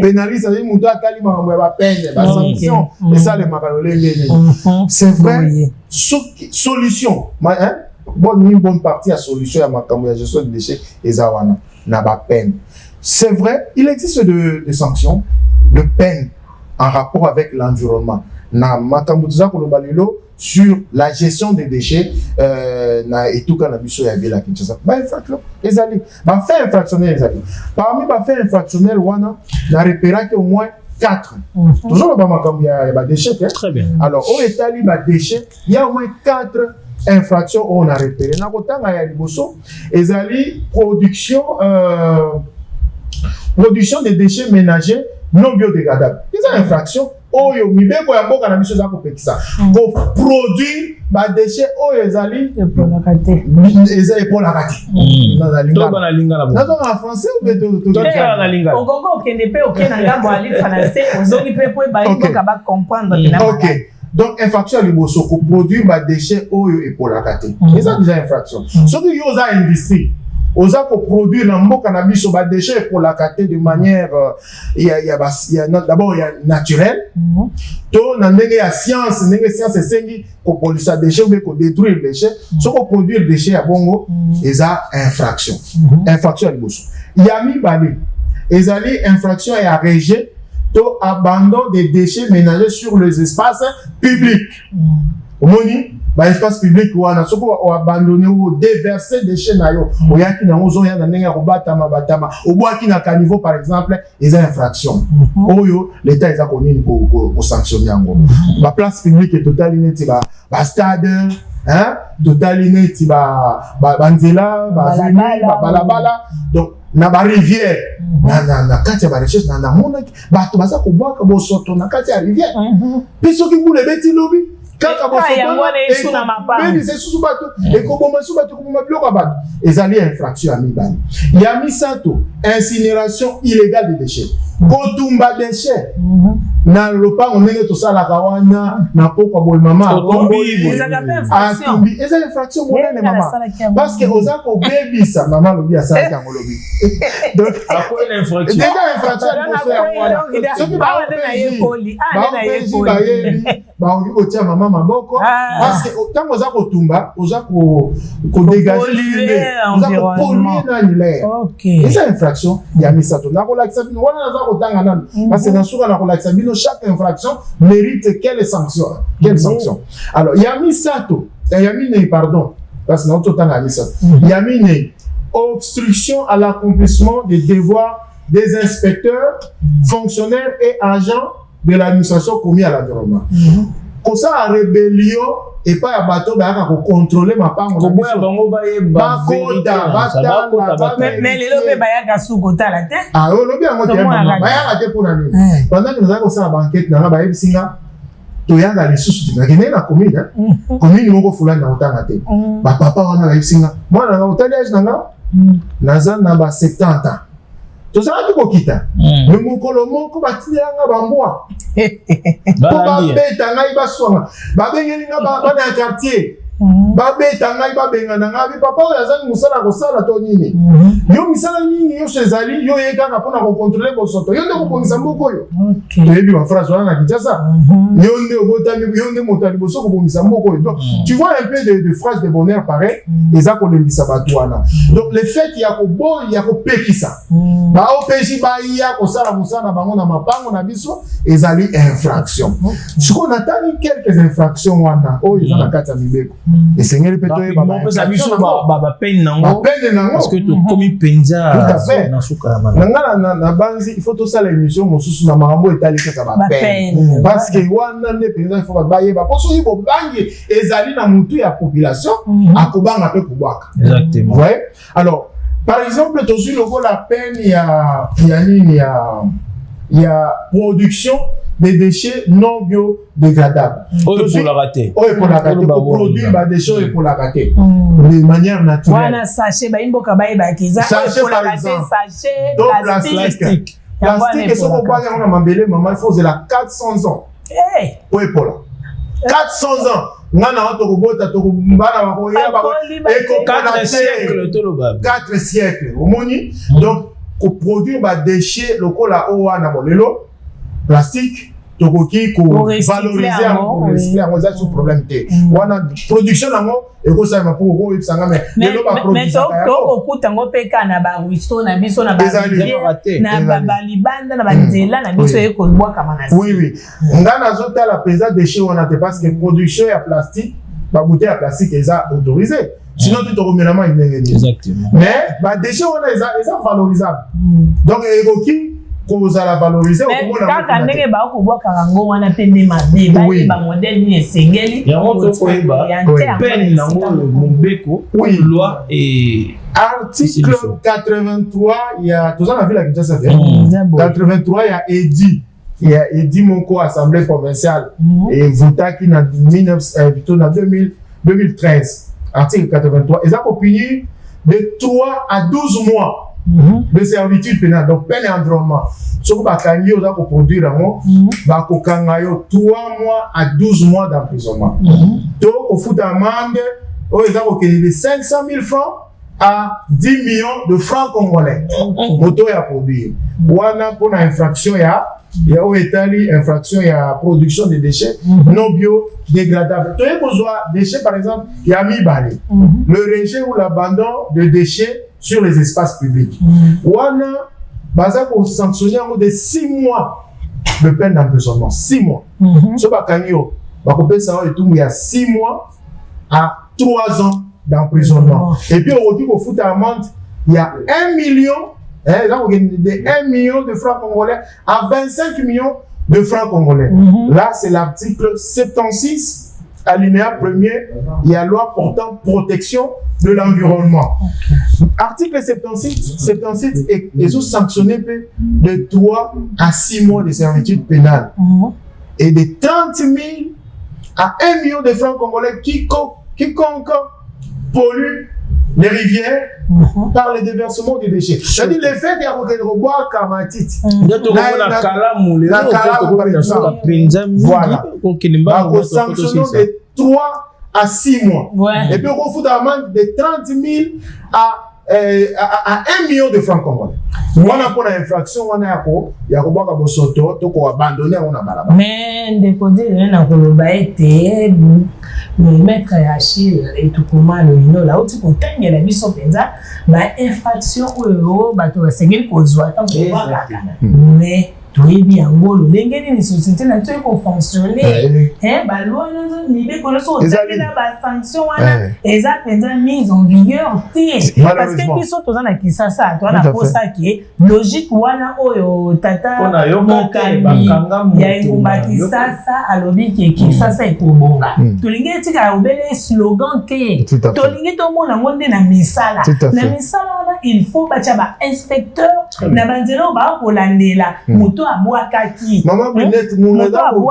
Pénaliste, c'est mon doigt qui m'a peine, la sanction. Et ça, les macarolés. C'est vrai. Solution. Une bonne partie à solution à ma gestion de déchets et zawana n'a pas peine. C'est vrai, il existe des sanctions, de peines en rapport avec l'environnement. Na makambuza kolobalelo sur la gestion des déchets na et tout kana biso ya vila Kinshasa. Ba infraction ezali, ba fait infractionnel ezali. Parmi ba fait infractionnel wana na repéra que au moins 4. Toujours ba makambu ya ba déchets. Très bien. Alors au étali ba déchets, il y a au moins 4 infraction on a repéré na kotanga ya liboso ezali production de déchets ménagers non biodégradables. Ces infractions oyo mibeko ya mboka na biso za kopekisa ko produire ba déchets oyo ezali epolakate na lingala na en français ou bien na lingala ogongo okende pe okena ngambo ali français ozongi pe po ba mboka ba comprendre na OK. Donc, infraction à l'Iboso, pour produire des déchets et pour la kate. C'est ça déjà infraction. Ce qui est aux industries, aux pour produire le cannabis sur des déchets pour la kate de manière, d'abord, il y a naturel. Donc, il y a science, c'est sengi, pour produire des déchets ou pour détruire les déchets. Ce qu'on produit des déchets à Bongo, il y a infraction. Infraction à l'Iboso. Il y a mis balé. Il y a infraction et à réger to abandon des déchets ménagers sur les espaces publics. Omoni ba espace public wana soko o abandonner ou déverser déchets na yo oyaki na ozo ya na ndenge ko batama obwaki na caniveau par exemple les infractions oyo l'état eza ko nini ko sanctionner yango ba place publique totali neti ba stade hein totali neti ba nzela ba veni ba balabala donc na ba rivière na kati ya ba recherche na mona bato baza ko bwaka bo soto na kati ya rivière piso ki bule beti lobi kaka bo soto na mapanga c'est sous bato et ko boma sous bato ko boma biloko bato ezali infraction ya mibali ya misato incinération illégale de déchets kotumba déchets na lopango ndenge tosalaka wana na pokwa boye mama atumbi eza infraction monene mama parce que oza kobebisa mama lobi asalaki yango lobi donc après l'infraction déjà infraction soki bayebi baoki kotia mama maboko parce que ntango oza kotumba oza kodégage fumée oza kopolluer nani l'air eza infraction ya misato nakolakisa bino wana naza kotanga nanu parce que nasuka nakolakisa bino chaque infraction mérite quelle sanction. Alors, Yamisato, Yamine, pardon, parce que nous avons Yamisato. Yamine, obstruction à l'accomplissement des devoirs des inspecteurs, fonctionnaires et agents de l'administration commis à l'environnement. Comme ça, la rébellion et pas à bateau pour contrôler ma part. Mais les lobes bayaga sous gota la tête. Ah, le lobby a monté bayaga tête pour l'année. Pendant que nous avons ça la banquette, nous avons bayaga singa. Toyanga les sous na kene na commune commune moko fulani na otanga te ba papa wana bayaga singa moi na hôtel âge nanga naza na ba 70 ans. Tozalaki kokita le mokolo moko batilanga bambwa po babeta ngai baswanga babengeli nga bana ya quartier babeta ngai babengana ngai papa oyo azali mosala kosala to nini yo misala nini yo ezali yo ye kaka mpona kokontrole bosoto yo nde kobongisa mboka oyo toyebi bafrase wana na Kinshasa yo nde obotami yo nde moto ya liboso kobongisa mboka oyo donc tu vois un peu de phrases de bonheur pareil eza kolembisa bato wana donc le fait ya kopekisa baopeji baya kosala mosala na bango na mapango na biso ezali infraction sikoyo natali quelques infractions wana oyo eza na kati ya mibeko esengeli mpe toyeba bapene nango parce que tokomi mpenza na suka ya mana nanga na banzi il faut tosala émission mosusu na makambo etali kaka bapene parce que wana nde mpenza il faut bayeba mpo soki bobangi ezali na mutu ya population akobanga mpe kobwaka exactement ouais alors par exemple tozwi lokola peine ya nini ya production des déchets non biodégradables. Pour la rater. Pour la rater. Pour produire des déchets pour la rater. De manière naturelle. Voilà, sachet, sachet par exemple. Sachet, plastique. Plastique, et ce qu'on parle, on a mambélé, maman, il faut de la 400 ans. Oui, pour là. 400 ans. Ngana to robota to mbana bakoya bako 4 siècles. Omoni. Donc, pour produire des déchets locaux là haut na bolelo. Plastique, tokoki ko valoriser en recycler en ça sous problème té. Wana production nango et ko ça ma pour ko ipsanga mais le ba production. Mais to okuta ngo peka na ba wisto na biso na ba na ba balibanda na ba nzela na biso e ko bwa kama na. Oui. Ngana zota la pesa déchets wana te parce que production ya plastique, ba bouteille ya plastique eza autorisé. Sinon tu te remerama inengeni. Exactement. Mais ba déchets wana eza valorisable. Donc ekoki koza la valoriser au moment là quand ndenge ba ko boka rango wana pende mabe ba modèle ni esengeli ya moto ko eba peine nango mombeko loi et article 83 il y a tout ça na ville à Kinshasa 83 il y a Edi Moko assemblée provinciale et votaki na 2013 article 83 ils ont opinion de 3 à 12 mois de servitude pénale, donc peine et environnement. Ce que vous avez produire, vous avez 3 mois à 12 mois d'emprisonnement. Donc, au foot d'amende, vous avez de 500 000 francs à 10 millions de francs congolais. Moto ya produire. Wana pour infraction ya infraction ya production de déchets non biodégradables. Tu as besoin de déchets par exemple, il y a mi-balé. Le rejet ou l'abandon de déchets sur les espaces publics. Wana baza ko sanctionner de 6 mois de peine d'emprisonnement. 6 mois. Ce bakanyo, ça il y a 6 mois à 3 ans d'emprisonnement. Et puis au retour au foot à amende, il y a 1 million, de 1 million de francs congolais à 25 millions de francs congolais. Là, c'est l'article 76, alinéa 1er, il y a loi portant protection de l'environnement. Article 77 est sanctionné de 3 à 6 mois de servitude pénale et de 30 000 à 1 million de francs congolais quiconque pollue les rivières par le déversement des déchets. C'est-à-dire le fait qu'il y a un rebois karmatique. Voilà. Donc, sanctionnons de 3 à 6 mois. Et puis on fout amende de 30 000 à 1 million de francs congolais. On a pour l'infraction, on a abandonné, on a balaba. Mais de côté, on a le maître Achille et tout comment le là où tu peux tenir la mission penza, infraction ou c'est qu'il cause mais tu bien ngolo ndenge ni société na tu ko fonctionner ba loi ni be ko so na ba sanction wana eza penza mise en vigueur parce que biso tozana kisasa to na posa ki logique wana oyo tata mokandi ya ngumba kisasa alobi ki kisasa ekobonga tolingi tika obele slogan ke tolingi to mona ngonde na misala wana il faut ba inspecteur na banzelo ba ko landela abouakaki. Maman Brunette, nous avons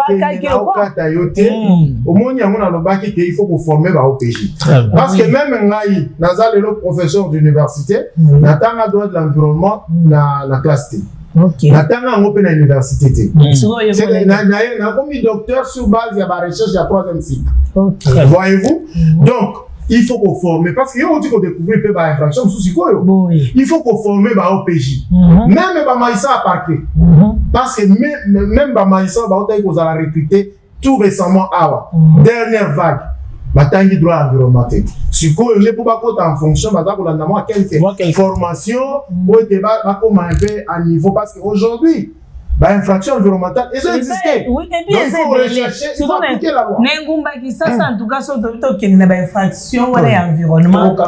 il faut former OPJ. Parce que même Nazal est le professeur d'université, Natanga droit de l'environnement la classe T. Natanga en open université. C'est un docteur sur base de la recherche de la 3e cycle. Voyez-vous? Donc, il faut qu'on forme parce qu'il y a aussi qu'on découvre peu d'infraction sous quoi il faut qu'on forme OPJ même Maïssa à parquet parce que même Maïssa vous allez recruter tout récemment dernière vague bataille droit environnemental sur quoi il est pour pas en fonction de quelle formation pour être comme un peu à niveau parce qu'aujourd'hui infraction environnementale, ils ont existé. Oui, et puis ils ont recherché, il faut appliquer la loi. N'engumba qui ça, en tout cas, sur le qu'il n'y a pas infraction ou environnement. En tout cas,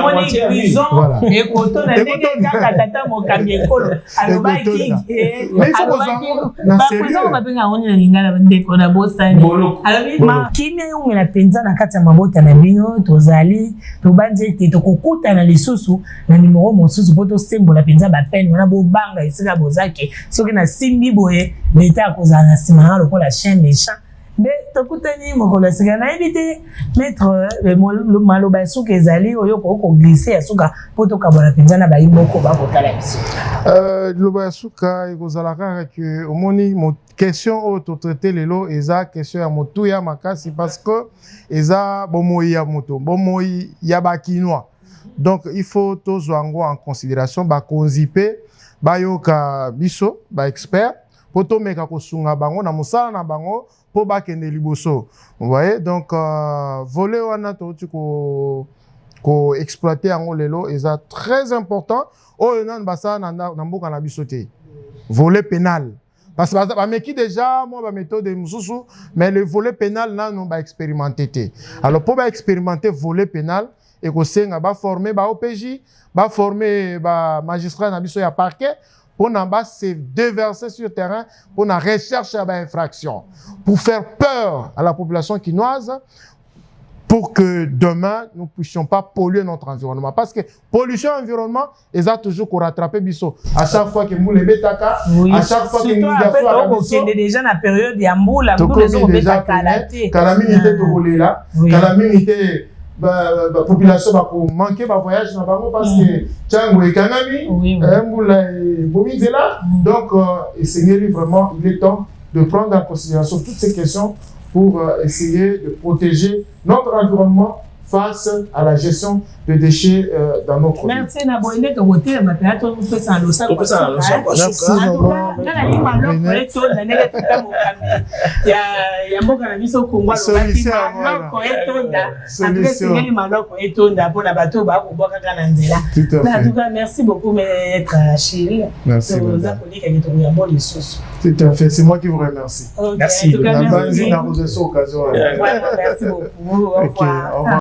on est prison et quand on a des cas, mon camion école. Alors, mais il faut prison, on va bien on est l'ingala bande on a bossé. Alors, ma kimia on la penza na kati ya mabota na bino tozali to banje te to kokuta na lisusu na numéro mosusu poto sembo la penza ba peine on a bo banga isika bozake soki na simbi boye l'État cause na simana lokola chaîne méchant mais tokutani mokola sika na éviter mettre le maloba suka ezali oyo ko glisser asuka poto kabona penza na ba imboko ba kotala biso loba suka ekozala kaka que omoni mo question au traiter les lots eza question ya motu ya makasi parce que eza bomoi ya moto bomoi ya bakinois donc il faut tozwango en considération ba konzipe bayoka biso ba expert poto meka kosunga bango na mosala na bango po bakende liboso vous voyez donc voler wana to ko exploiter yango lelo eza très important oyo nan basa na mboka na biso te volet pénal parce que ba meki déjà moi ba méthode mususu mais le volet pénal nan ba expérimenter alors pour ba expérimenter volet pénal et ko senga ba former ba OPJ ba former ba magistrat na biso ya parquet pour na ba se déverser sur terrain pour na recherche ba infraction pour faire peur à la population quinoise pour que demain nous puissions pas polluer notre environnement parce que pollution environnement ils a toujours qu'on rattraper biso à chaque fois que nous les betaka à chaque fois que nous on déjà na période ya mbula les on betaka la té kalamini était tokolela kalamini était population va manquer ba voyage na bango parce que tchango et kanami mbula bomizela donc essayer vraiment il est temps de prendre en considération toutes ces questions pour essayer de protéger notre environnement face à la gestion des déchets dans notre ville. Merci na boine to côté ma père to peut ça lo ça. Merci maman. Na li maloko eto na nele tuka mo kambi. Ya mboka na biso Kongo lo bati maloko eto nda. Solution. Ngeli maloko eto nda pona bato ba ko boka kana nzela. En tout cas, merci beaucoup maître Achille. Merci. Tout à fait, c'est moi qui vous remercie. Okay. Merci. Merci beaucoup. Au revoir.